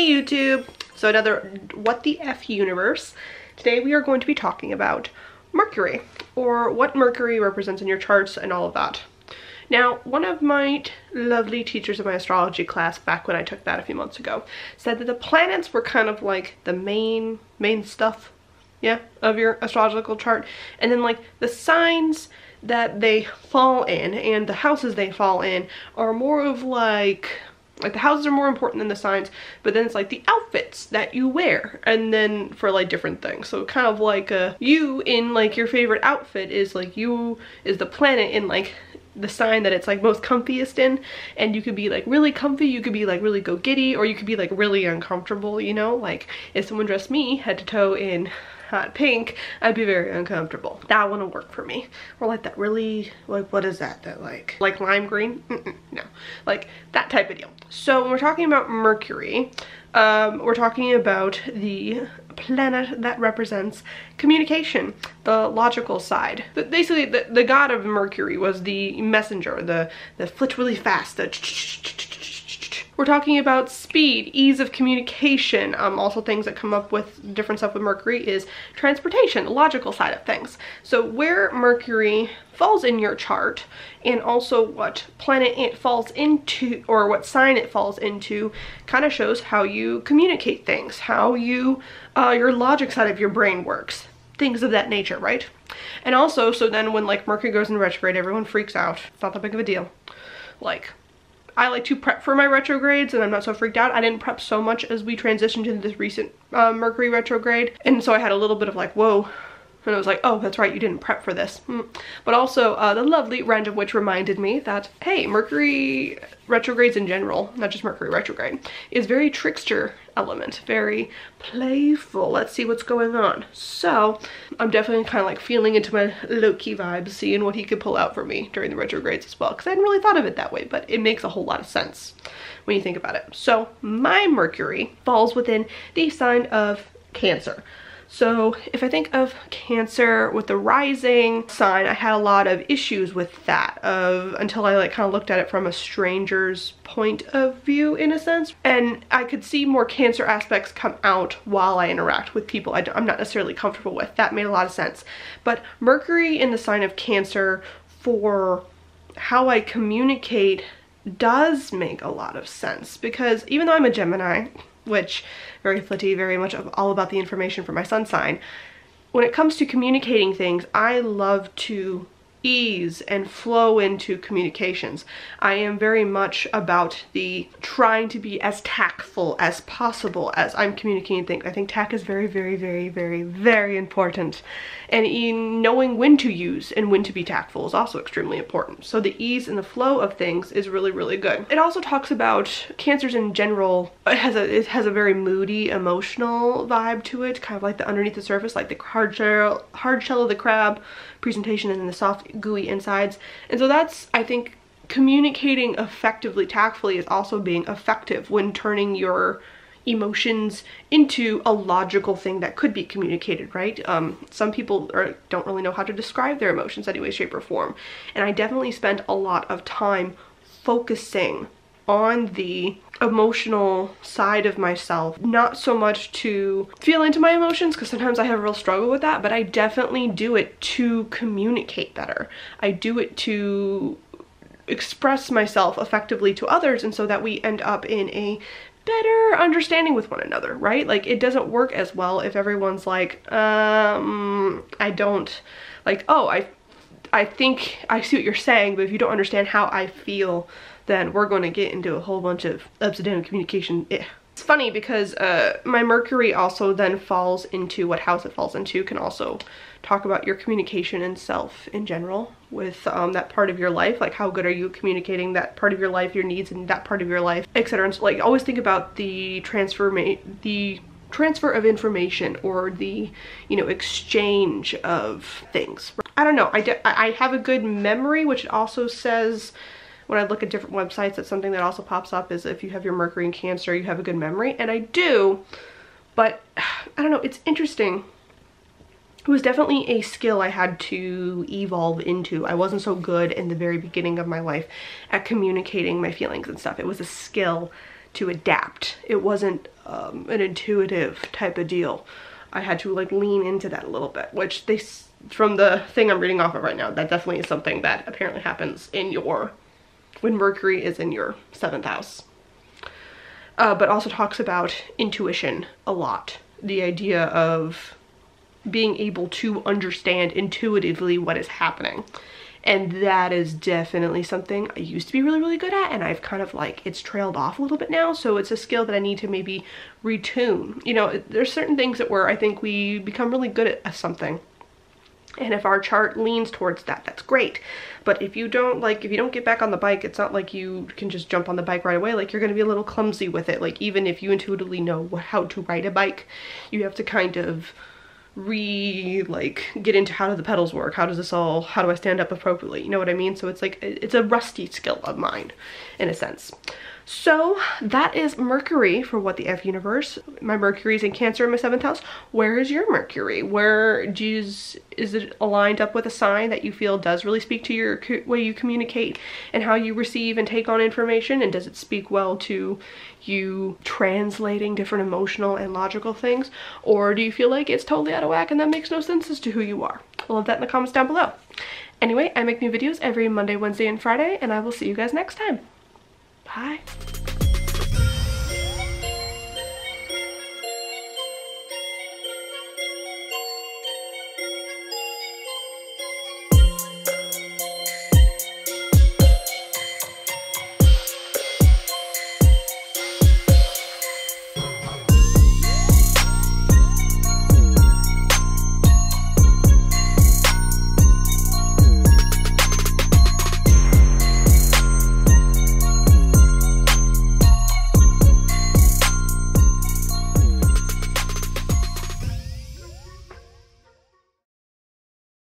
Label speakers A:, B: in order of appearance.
A: Hey YouTube! So another What the F universe. Today we are going to be talking about Mercury, or what Mercury represents in your charts and all of that. Now, one of my lovely teachers in my astrology class, back when I took that a few months ago, said that the planets were kind of like the main stuff, yeah, of your astrological chart, and then like the signs that they fall in and the houses they fall in are more of like the houses are more important than the signs, but then it's like the outfits that you wear, and then for like different things. So kind of like you in like your favorite outfit is like you is the planet in like the sign that it's like most comfiest in, and you could be like really comfy, you could be like really go giddy, or you could be like really uncomfortable, you know? Like if someone dressed me head to toe in hot pink, I'd be very uncomfortable. That wouldn't work for me. Or like that really, like what is that? That like lime green? No, like that type of deal. So when we're talking about Mercury, we're talking about the planet that represents communication, the logical side. But basically the god of Mercury was the messenger, the flit really fast, we're talking about speed, ease of communication. Also things that come up with different stuff with Mercury is transportation, the logical side of things. So where Mercury falls in your chart, and also what planet it falls into, or what sign it falls into, kind of shows how you communicate things, how you, your logic side of your brain works. Things of that nature, right? And also, so then when like Mercury goes in retrograde, everyone freaks out. It's not that big of a deal. Like, I like to prep for my retrogrades and I'm not so freaked out. I didn't prep so much as we transitioned into this recent Mercury retrograde. And so I had a little bit of like, whoa. And I was like, oh, that's right, you didn't prep for this. But also the lovely random witch reminded me that, hey, Mercury retrogrades in general, not just Mercury retrograde, is very trickster element, very playful. Let's see what's going on. So I'm definitely kind of like feeling into my Loki vibes, seeing what he could pull out for me during the retrogrades as well, because I hadn't really thought of it that way, but it makes a whole lot of sense when you think about it. So my Mercury falls within the sign of Cancer. So if I think of Cancer with the rising sign, I had a lot of issues with that until I like kind of looked at it from a stranger's point of view in a sense. And I could see more Cancer aspects come out while I interact with people I'm not necessarily comfortable with. That made a lot of sense. But Mercury in the sign of Cancer for how I communicate does make a lot of sense, because even though I'm a Gemini, which very flitty, very much all about the information from my sun sign, when it comes to communicating things, I love to ease and flow into communications. I am very much about the trying to be as tactful as possible as I'm communicating things. I think tact is very, very, very, very, very important. And in knowing when to use and when to be tactful is also extremely important. So the ease and the flow of things is really, really good. It also talks about Cancers in general. It has a very moody, emotional vibe to it, kind of like the underneath the surface, like the hard shell of the crab presentation and then the soft gooey insides. And so that's, I think, communicating effectively, tactfully is also being effective when turning your emotions into a logical thing that could be communicated, right? Some people don't really know how to describe their emotions any way, shape, or form. And I definitely spent a lot of time focusing on the emotional side of myself, not so much to feel into my emotions, because sometimes I have a real struggle with that, but I definitely do it to communicate better. I do it to express myself effectively to others, and so that we end up in a better understanding with one another, right? Like it doesn't work as well if everyone's like, I don't, like, oh, I think I see what you're saying, but if you don't understand how I feel, then we're going to get into a whole bunch of ups and down communication. It's funny because my Mercury also then falls into what house it falls into, can also talk about your communication and self in general with that part of your life, like how good are you communicating that part of your life, your needs in that part of your life, etc. And so, like, always think about the transfer of information, or the, you know, exchange of things. I don't know, I have a good memory, which it also says when I look at different websites, that's something that also pops up, is if you have your Mercury in Cancer, you have a good memory. And I do, but I don't know, it's interesting. It was definitely a skill I had to evolve into. I wasn't so good in the very beginning of my life at communicating my feelings and stuff. It was a skill to adapt. It wasn't an intuitive type of deal. I had to like lean into that a little bit, which from the thing I'm reading off of right now, that definitely is something that apparently happens when Mercury is in your 7th house. But also talks about intuition a lot. The idea of being able to understand intuitively what is happening. And that is definitely something I used to be really, really good at, and I've kind of like, it's trailed off a little bit now, so it's a skill that I need to maybe retune. You know, there's certain things that where I think we become really good at something. And if our chart leans towards that, that's great. But if you don't get back on the bike, it's not like you can just jump on the bike right away. Like, you're gonna be a little clumsy with it. Like, even if you intuitively know how to ride a bike, you have to kind of get into how do the pedals work, how do I stand up appropriately, you know what I mean? So it's like, it's a rusty skill of mine in a sense. So that is Mercury for What the F Universe. My Mercury is in Cancer in my 7th house. Where is your Mercury? Is it aligned up with a sign that you feel does really speak to your way you communicate and how you receive and take on information? And does it speak well to you translating different emotional and logical things? Or do you feel like it's totally out of whack and that makes no sense as to who you are? I'll leave that in the comments down below. Anyway, I make new videos every Monday, Wednesday, and Friday, and I will see you guys next time. Bye.